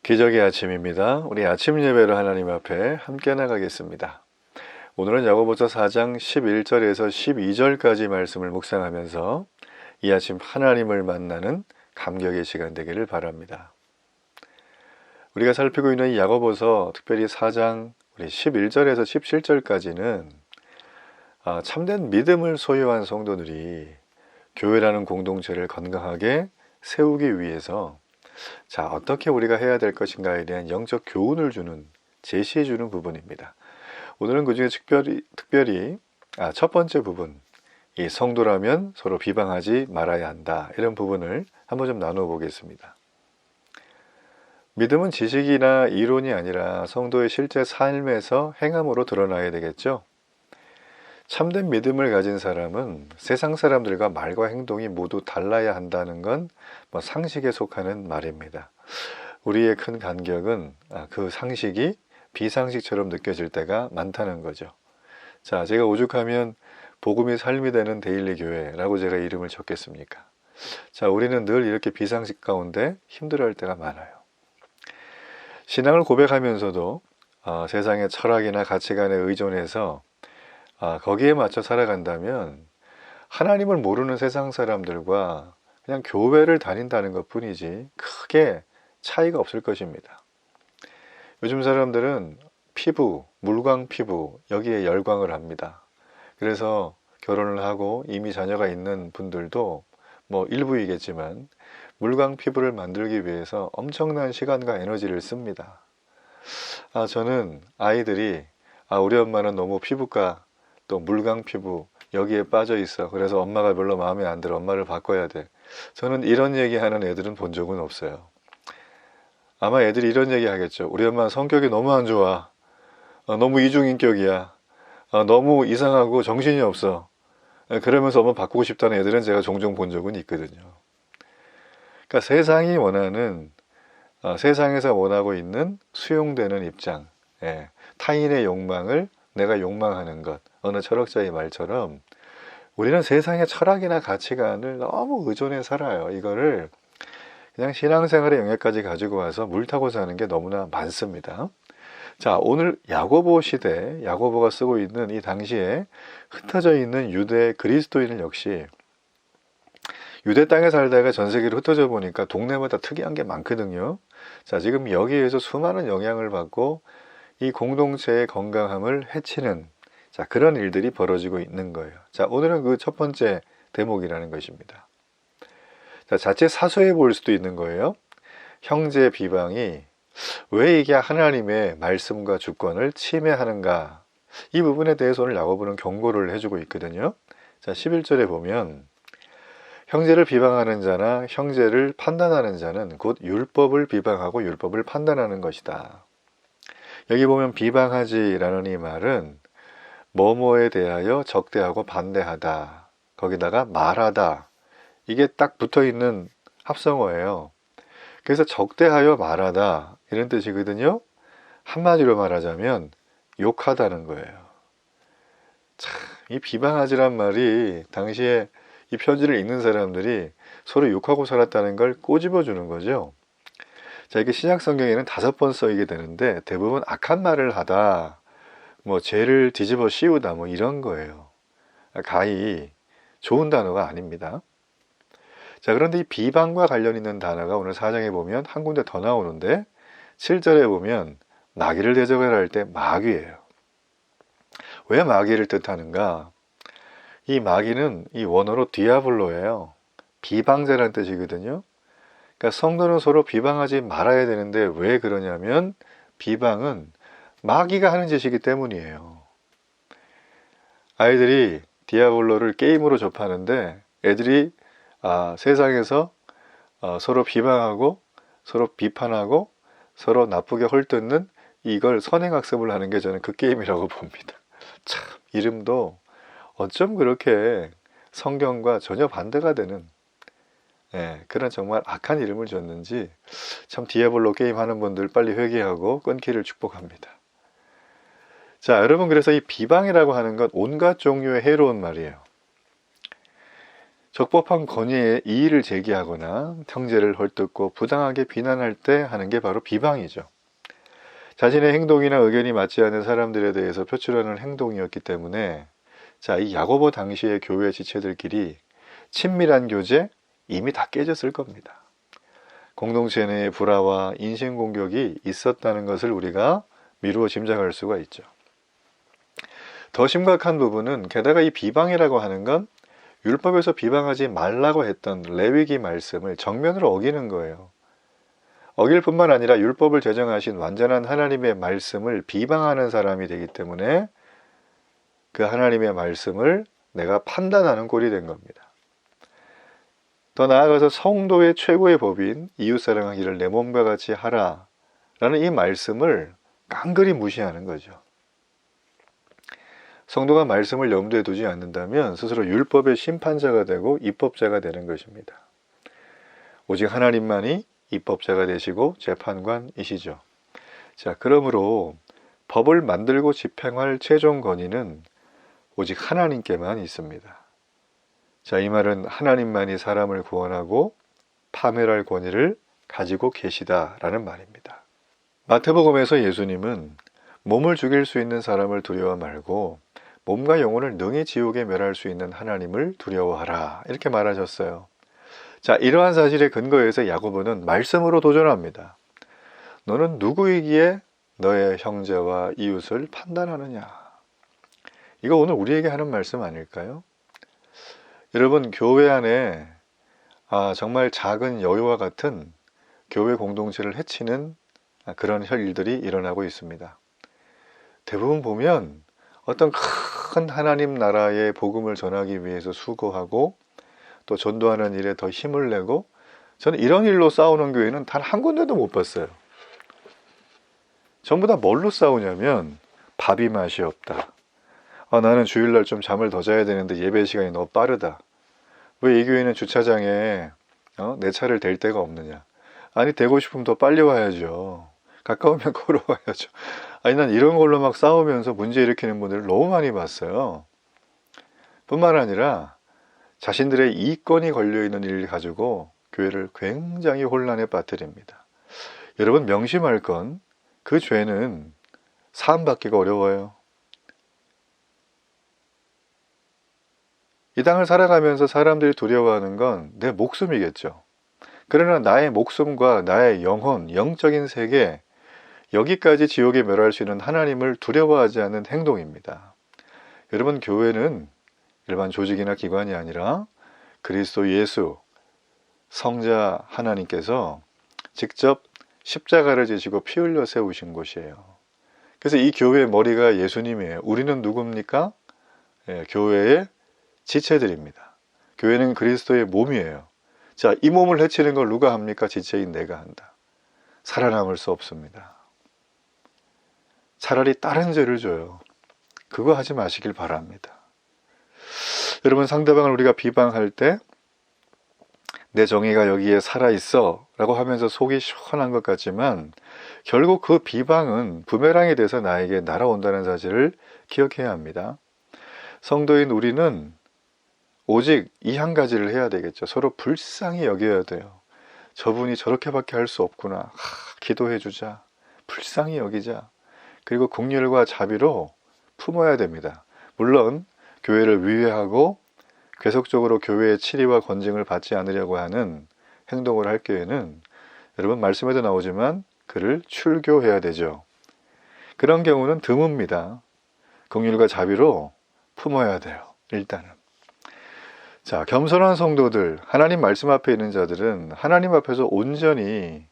기적의 아침입니다. 우리 아침 예배로 하나님 앞에 함께 나가겠습니다. 오늘은 야고보서 4장 11절에서 12절까지 말씀을 묵상하면서 이 아침 하나님을 만나는 감격의 시간 되기를 바랍니다. 우리가 살피고 있는 이 야고보서 특별히 4장 우리 11절에서 17절까지는 참된 믿음을 소유한 성도들이 교회라는 공동체를 건강하게 세우기 위해서 어떻게 우리가 해야 될 것인가에 대한 영적 교훈을 주는, 제시해 주는 부분입니다. 오늘은 그 중에 특별히 첫 번째 부분, 이 성도라면 서로 비방하지 말아야 한다, 이런 부분을 한번 좀 나누어 보겠습니다. 믿음은 지식이나 이론이 아니라 성도의 실제 삶에서 행함으로 드러나야 되겠죠. 참된 믿음을 가진 사람은 세상 사람들과 말과 행동이 모두 달라야 한다는 건 상식에 속하는 말입니다. 우리의 큰 간격은 그 상식이 비상식처럼 느껴질 때가 많다는 거죠. 제가 오죽하면 복음이 삶이 되는 데일리 교회라고 제가 이름을 적겠습니까? 우리는 늘 이렇게 비상식 가운데 힘들어할 때가 많아요. 신앙을 고백하면서도 세상의 철학이나 가치관에 의존해서 거기에 맞춰 살아간다면 하나님을 모르는 세상 사람들과 그냥 교회를 다닌다는 것 뿐이지 크게 차이가 없을 것입니다. 요즘 사람들은 피부, 물광 피부, 여기에 열광을 합니다. 그래서 결혼을 하고 이미 자녀가 있는 분들도 일부이겠지만 물광 피부를 만들기 위해서 엄청난 시간과 에너지를 씁니다. 저는 아이들이 우리 엄마는 너무 피부과 또 물광 피부 여기에 빠져 있어. 그래서 엄마가 별로 마음에 안 들어. 엄마를 바꿔야 돼. 저는 이런 얘기하는 애들은 본 적은 없어요. 아마 애들이 이런 얘기 하겠죠. 우리 엄마는 성격이 너무 안 좋아. 너무 이중인격이야. 너무 이상하고 정신이 없어. 그러면서 엄마 바꾸고 싶다는 애들은 제가 종종 본 적은 있거든요. 그러니까 세상이 원하는, 세상에서 원하고 있는 수용되는 입장, 타인의 욕망을 내가 욕망하는 것, 어느 철학자의 말처럼 우리는 세상의 철학이나 가치관을 너무 의존해 살아요. 이거를 그냥 신앙생활의 영역까지 가지고 와서 물 타고 사는 게 너무나 많습니다. 오늘 야고보 시대, 야고보가 쓰고 있는 이 당시에 흩어져 있는 유대 그리스도인을 역시 유대 땅에 살다가 전 세계로 흩어져 보니까 동네마다 특이한 게 많거든요. 지금 여기에서 수많은 영향을 받고 이 공동체의 건강함을 해치는 그런 일들이 벌어지고 있는 거예요. 오늘은 그 첫 번째 대목이라는 것입니다. 자칫 사소해 보일 수도 있는 거예요. 형제 비방이 왜 이게 하나님의 말씀과 주권을 침해하는가, 이 부분에 대해서 오늘 야고보는 경고를 해주고 있거든요. 11절에 보면 형제를 비방하는 자나 형제를 판단하는 자는 곧 율법을 비방하고 율법을 판단하는 것이다. 여기 보면 비방하지라는 이 말은 뭐뭐에 대하여 적대하고 반대하다, 거기다가 말하다, 이게 딱 붙어있는 합성어예요. 그래서 적대하여 말하다 이런 뜻이거든요. 한마디로 말하자면 욕하다는 거예요. 이 비방하지란 말이 당시에 이 편지를 읽는 사람들이 서로 욕하고 살았다는 걸 꼬집어 주는 거죠. 이게 신약 성경에는 5번 쓰이게 되는데 대부분 악한 말을 하다, 죄를 뒤집어 씌우다 이런 거예요. 가히 좋은 단어가 아닙니다. 그런데 이 비방과 관련 있는 단어가 오늘 4장에 보면 한 군데 더 나오는데 7절에 보면 마귀를 대적할 때 마귀예요. 왜 마귀를 뜻하는가? 이 마귀는 이 원어로 디아블로예요. 비방자라는 뜻이거든요. 그러니까 성도는 서로 비방하지 말아야 되는데 왜 그러냐면 비방은 마귀가 하는 짓이기 때문이에요. 아이들이 디아블로를 게임으로 접하는데 애들이 세상에서 서로 비방하고 서로 비판하고 서로 나쁘게 헐뜯는 이걸 선행학습을 하는 게 저는 그 게임이라고 봅니다. 이름도 어쩜 그렇게 성경과 전혀 반대가 되는 그런 정말 악한 이름을 줬는지 참 디아블로 게임 하는 분들 빨리 회개하고 끊기를 축복합니다. 여러분, 그래서 이 비방이라고 하는 것 온갖 종류의 해로운 말이에요. 적법한 건의에 이의를 제기하거나 형제를 헐뜯고 부당하게 비난할 때 하는 게 바로 비방이죠. 자신의 행동이나 의견이 맞지 않는 사람들에 대해서 표출하는 행동이었기 때문에 이 야고보 당시의 교회 지체들끼리 친밀한 교제 이미 다 깨졌을 겁니다. 공동체 내의 불화와 인신공격이 있었다는 것을 우리가 미루어 짐작할 수가 있죠. 더 심각한 부분은 게다가 이 비방이라고 하는 건 율법에서 비방하지 말라고 했던 레위기 말씀을 정면으로 어기는 거예요. 어길 뿐만 아니라 율법을 제정하신 완전한 하나님의 말씀을 비방하는 사람이 되기 때문에 그 하나님의 말씀을 내가 판단하는 꼴이 된 겁니다. 더 나아가서 성도의 최고의 법인 이웃사랑하기를 내 몸과 같이 하라 라는 이 말씀을 깡그리 무시하는 거죠. 성도가 말씀을 염두에 두지 않는다면 스스로 율법의 심판자가 되고 입법자가 되는 것입니다. 오직 하나님만이 입법자가 되시고 재판관이시죠. 그러므로 법을 만들고 집행할 최종 권위는 오직 하나님께만 있습니다. 이 말은 하나님만이 사람을 구원하고 파멸할 권위를 가지고 계시다라는 말입니다. 마태복음에서 예수님은 몸을 죽일 수 있는 사람을 두려워 말고 몸과 영혼을 능히 지옥에 멸할 수 있는 하나님을 두려워하라 이렇게 말하셨어요. 이러한 사실에 근거해서 야고보는 말씀으로 도전합니다. 너는 누구이기에 너의 형제와 이웃을 판단하느냐? 이거 오늘 우리에게 하는 말씀 아닐까요? 여러분, 교회 안에 정말 작은 여유와 같은 교회 공동체를 해치는 그런 일들이 일어나고 있습니다. 대부분 보면 어떤 큰 하나님 나라의 복음을 전하기 위해서 수고하고 또 전도하는 일에 더 힘을 내고, 저는 이런 일로 싸우는 교회는 단 한 군데도 못 봤어요. 전부 다 뭘로 싸우냐면 밥이 맛이 없다. 나는 주일날 좀 잠을 더 자야 되는데 예배 시간이 너무 빠르다. 왜 이 교회는 주차장에 내 차를 댈 데가 없느냐. 아니, 대고 싶으면 더 빨리 와야죠. 가까우면 걸어와야죠. 난 이런 걸로 막 싸우면서 문제 일으키는 분들을 너무 많이 봤어요. 뿐만 아니라 자신들의 이권이 걸려있는 일을 가지고 교회를 굉장히 혼란에 빠뜨립니다. 여러분, 명심할 건 그 죄는 사함받기가 어려워요. 이 땅을 살아가면서 사람들이 두려워하는 건 내 목숨이겠죠. 그러나 나의 목숨과 나의 영혼, 영적인 세계, 여기까지 지옥에 멸할 수 있는 하나님을 두려워하지 않는 행동입니다. 여러분, 교회는 일반 조직이나 기관이 아니라 그리스도 예수, 성자 하나님께서 직접 십자가를 지시고 피 흘려 세우신 곳이에요. 그래서 이 교회의 머리가 예수님이에요. 우리는 누굽니까? 교회의 지체들입니다. 교회는 그리스도의 몸이에요. 이 몸을 해치는 걸 누가 합니까? 지체인 내가 한다. 살아남을 수 없습니다. 차라리 다른 죄를 줘요. 그거 하지 마시길 바랍니다. 여러분, 상대방을 우리가 비방할 때 내 정의가 여기에 살아있어 라고 하면서 속이 시원한 것 같지만 결국 그 비방은 부메랑이 돼서 나에게 날아온다는 사실을 기억해야 합니다. 성도인 우리는 오직 이 한 가지를 해야 되겠죠. 서로 불쌍히 여겨야 돼요. 저분이 저렇게밖에 할 수 없구나. 기도해 주자. 불쌍히 여기자. 그리고 긍휼과 자비로 품어야 됩니다. 물론 교회를 위회하고 계속적으로 교회의 치리와 권징을 받지 않으려고 하는 행동을 할 경우에는 여러분, 말씀에도 나오지만 그를 출교해야 되죠. 그런 경우는 드뭅니다. 긍휼과 자비로 품어야 돼요. 일단은. 겸손한 성도들, 하나님 말씀 앞에 있는 자들은 하나님 앞에서 온전히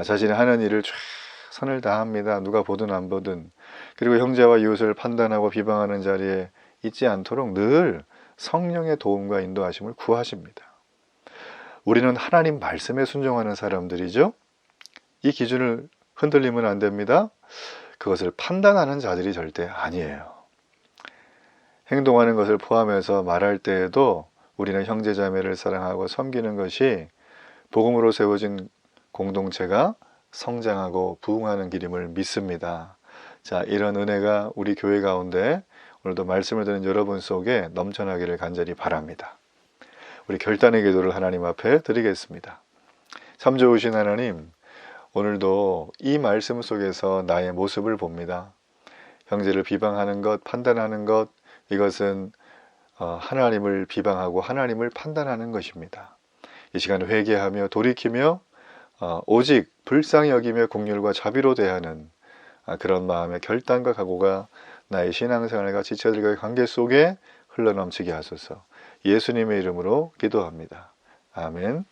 자신의 하는 일을 최선을 다합니다. 누가 보든 안 보든. 그리고 형제와 이웃을 판단하고 비방하는 자리에 있지 않도록 늘 성령의 도움과 인도하심을 구하십니다. 우리는 하나님 말씀에 순종하는 사람들이죠. 이 기준을 흔들리면 안 됩니다. 그것을 판단하는 자들이 절대 아니에요. 행동하는 것을 포함해서 말할 때에도 우리는 형제자매를 사랑하고 섬기는 것이 복음으로 세워진 공동체가 성장하고 부흥하는 길임을 믿습니다. 이런 은혜가 우리 교회 가운데 오늘도 말씀을 듣는 여러분 속에 넘쳐나기를 간절히 바랍니다. 우리 결단의 기도를 하나님 앞에 드리겠습니다. 참 좋으신 하나님, 오늘도 이 말씀 속에서 나의 모습을 봅니다. 형제를 비방하는 것, 판단하는 것, 이것은 하나님을 비방하고 하나님을 판단하는 것입니다. 이 시간 회개하며 돌이키며 오직 불쌍히 여기며 긍휼과 자비로 대하는 그런 마음의 결단과 각오가 나의 신앙생활과 지체들과의 관계 속에 흘러넘치게 하소서. 예수님의 이름으로 기도합니다. 아멘.